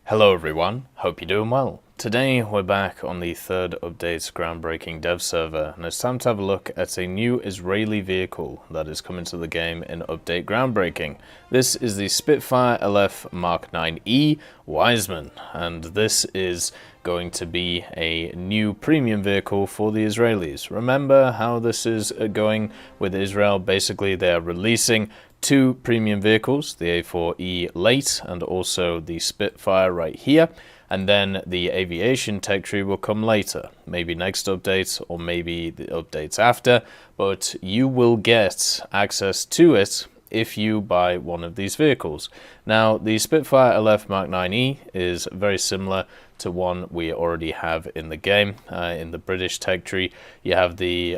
Hello everyone, hope you're doing well. Today we're back on the third update's groundbreaking dev server, and it's time to have a look at a new Israeli vehicle that is coming to the game in update groundbreaking. This is the Spitfire LF Mark 9E Weizman, and this is going to be a new premium vehicle for the Israelis. Remember how this is going with Israel? Basically, they are releasing two premium vehicles, the A4E late and also the Spitfire right here, and then the aviation tech tree will come later, maybe next update or maybe the updates after, but you will get access to it if you buy one of these vehicles. Now, the Spitfire LF Mark 9E is very similar to one we already have in the game. In the British tech tree, you have the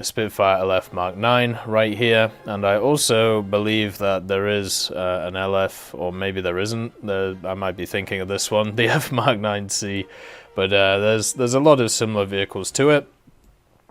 Spitfire LF Mark 9 right here, and I also believe that there is an LF, or maybe there isn't. I might be thinking of this one, the F Mark 9C, but there's a lot of similar vehicles to it,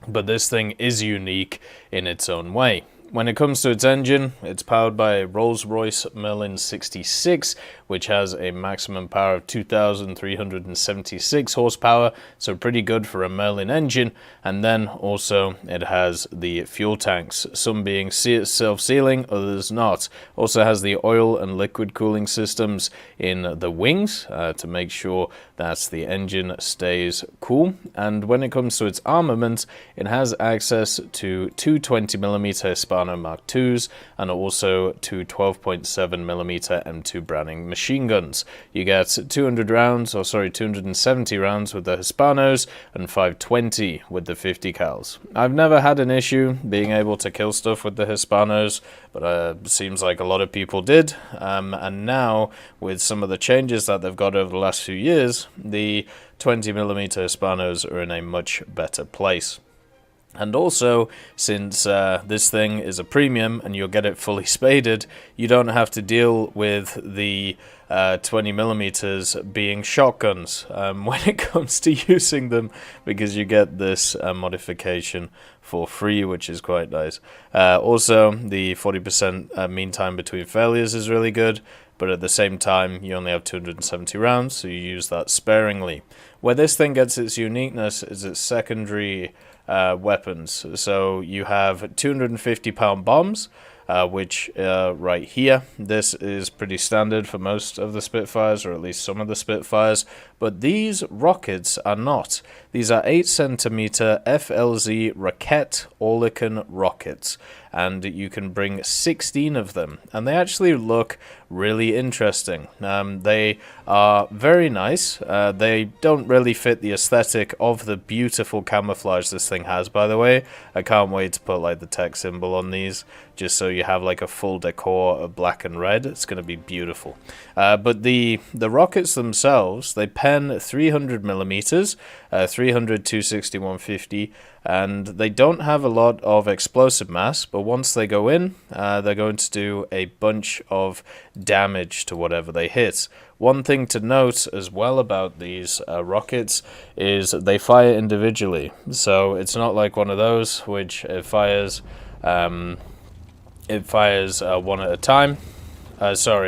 but this thing is unique in its own way. When it comes to its engine, it's powered by a Rolls-Royce Merlin 66, which has a maximum power of 2,376 horsepower, so pretty good for a Merlin engine. And then also it has the fuel tanks, some being self-sealing, others not. Also has the oil and liquid cooling systems in the wings to make sure that the engine stays cool. And when it comes to its armament, it has access to two 20mm Mark IIs and also two 12.7mm M2 Browning machine guns. You get 270 rounds with the Hispanos and 520 with the 50 cals. I've never had an issue being able to kill stuff with the Hispanos, but it seems like a lot of people did. And now, with some of the changes that they've got over the last few years, the 20mm Hispanos are in a much better place. And also, since this thing is a premium and you'll get it fully spaded, you don't have to deal with the 20mm being shotguns when it comes to using them, because you get this modification for free, which is quite nice. Also, the 40% mean time between failures is really good, but at the same time, you only have 270 rounds, so you use that sparingly. Where this thing gets its uniqueness is its secondary weapons. So you have 250-pound bombs, which right here, this is pretty standard for most of the Spitfires, or at least some of the Spitfires, but these rockets are not. These are 8cm FLZ Raket Oerlikon rockets, and you can bring 16 of them, and they actually look really interesting. They are very nice. They don't really fit the aesthetic of the beautiful camouflage this thing has, by the way. I can't wait to put like the tech symbol on these, just so you have like a full decor of black and red. It's going to be beautiful. But the rockets themselves, they pen 300mm, 300, 260, 150, and they don't have a lot of explosive mass, but once they go in, they're going to do a bunch of damage to whatever they hit. One thing to note as well about these rockets is they fire individually, so it's not like one of those which it fires one at a time. It's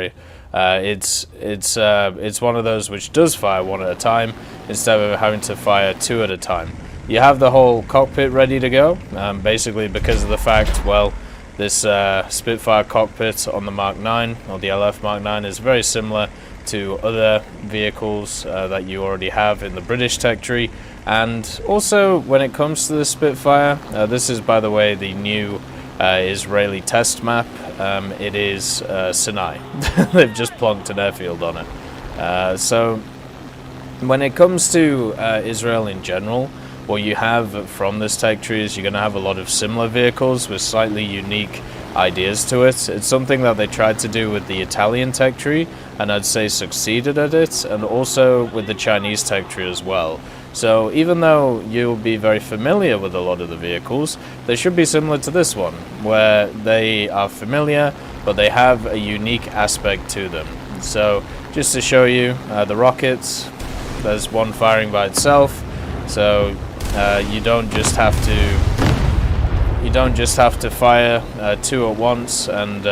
one of those which does fire one at a time instead of having to fire two at a time. You have the whole cockpit ready to go, basically because of the fact, well, this Spitfire cockpit on the Mark 9, or the LF Mark 9, is very similar to other vehicles that you already have in the British tech tree. And also, when it comes to the Spitfire, this is, by the way, the new Israeli test map. It is Sinai. They've just plonked an airfield on it. So, when it comes to Israel in general, what you have from this tech tree is you're going to have a lot of similar vehicles with slightly unique ideas to it. It's something that they tried to do with the Italian tech tree, and I'd say succeeded at it, and also with the Chinese tech tree as well. So even though you'll be very familiar with a lot of the vehicles, they should be similar to this one, where they are familiar, but they have a unique aspect to them. So just to show you the rockets, there's one firing by itself, so you don't just have to fire two at once, and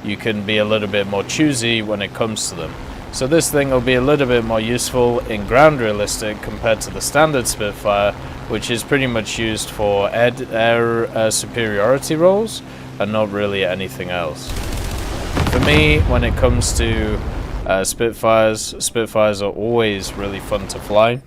you can be a little bit more choosy when it comes to them. So this thing will be a little bit more useful in ground realistic compared to the standard Spitfire, which is pretty much used for air superiority roles and not really anything else. For me, when it comes to Spitfires are always really fun to fly.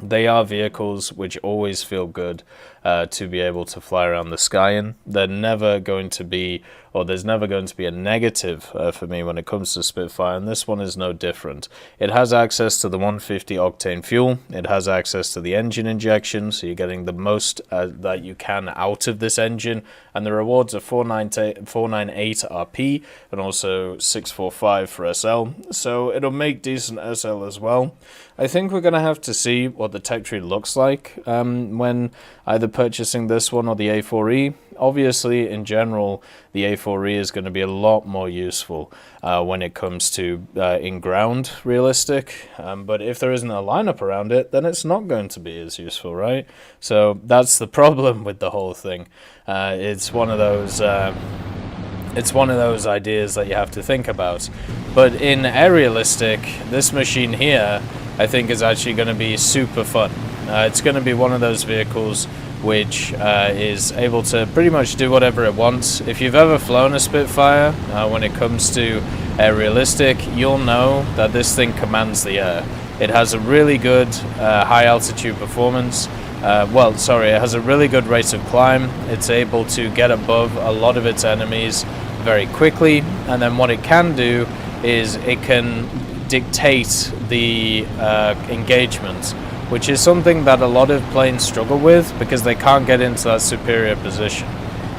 They are vehicles which always feel good to be able to fly around the sky in. They're never going to be, or there's never going to be a negative for me when it comes to Spitfire, and this one is no different. It has access to the 150 octane fuel. It has access to the engine injection, so you're getting the most that you can out of this engine, and the rewards are 498 RP and also 645 for SL, so it'll make decent SL as well. I think we're going to have to see what the tech tree looks like when either purchasing this one or the A4E. Obviously, in general, the A4E is going to be a lot more useful when it comes to in-ground realistic, but if there isn't a lineup around it, then it's not going to be as useful, right? So that's the problem with the whole thing. It's one of those ideas that you have to think about. But in air realistic, this machine here, I think, is actually going to be super fun. It's going to be one of those vehicles which is able to pretty much do whatever it wants. If you've ever flown a Spitfire, when it comes to air realistic, you'll know that this thing commands the air. It has a really good high altitude performance. It has a really good rate of climb. It's able to get above a lot of its enemies very quickly, and then what it can do is it can dictate the engagement, which is something that a lot of planes struggle with because they can't get into that superior position.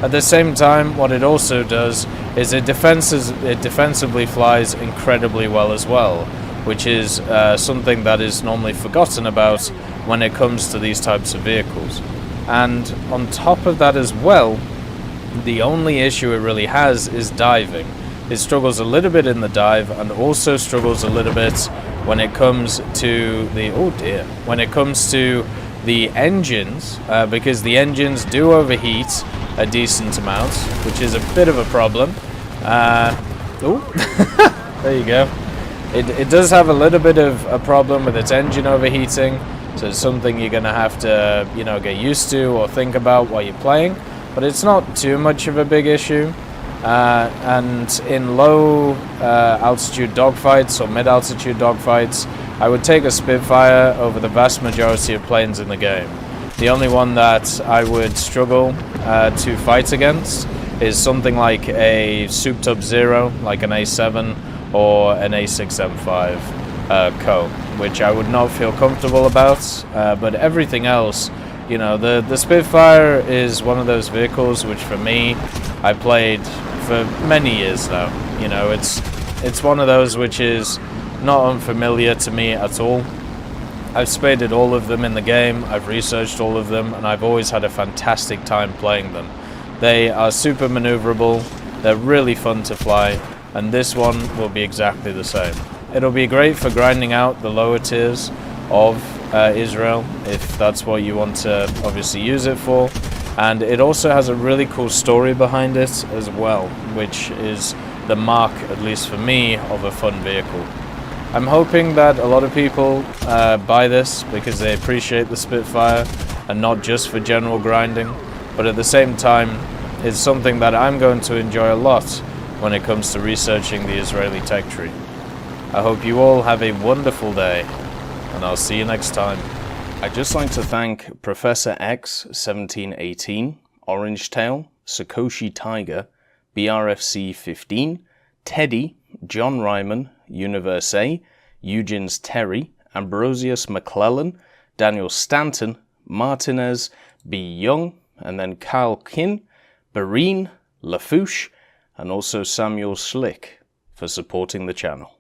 At the same time, what it also does is it defensively flies incredibly well as well, which is something that is normally forgotten about when it comes to these types of vehicles. And on top of that as well, the only issue it really has is diving. It struggles a little bit in the dive and also struggles a little bit when it comes to the engines, because the engines do overheat a decent amount, which is a bit of a problem. There you go. It does have a little bit of a problem with its engine overheating, so it's something you're going to have to, get used to or think about while you're playing, but it's not too much of a big issue. And in low altitude dogfights or mid altitude dogfights, I would take a Spitfire over the vast majority of planes in the game. The only one that I would struggle to fight against is something like a souped up Zero, like an A7 or an A6M5 Co, which I would not feel comfortable about, but everything else, the Spitfire is one of those vehicles which for me, I played for many years now. It's one of those which is not unfamiliar to me at all. I've spaded all of them in the game, I've researched all of them, and I've always had a fantastic time playing them. They are super maneuverable, they're really fun to fly, and this one will be exactly the same. It'll be great for grinding out the lower tiers of Israel, if that's what you want to obviously use it for. And it also has a really cool story behind it as well, which is the mark, at least for me, of a fun vehicle. I'm hoping that a lot of people buy this because they appreciate the Spitfire and not just for general grinding, but at the same time, it's something that I'm going to enjoy a lot when it comes to researching the Israeli tech tree. I hope you all have a wonderful day, and I'll see you next time. I'd just like to thank Professor X 1718, Orange Tail, Sakoshi Tiger, BRFC 15, Teddy, John Ryman, Universe A, Eugens Terry, Ambrosius McClellan, Daniel Stanton, Martinez, B. Young, and then Kyle Kin, Bareen, Lafouche, and also Samuel Slick for supporting the channel.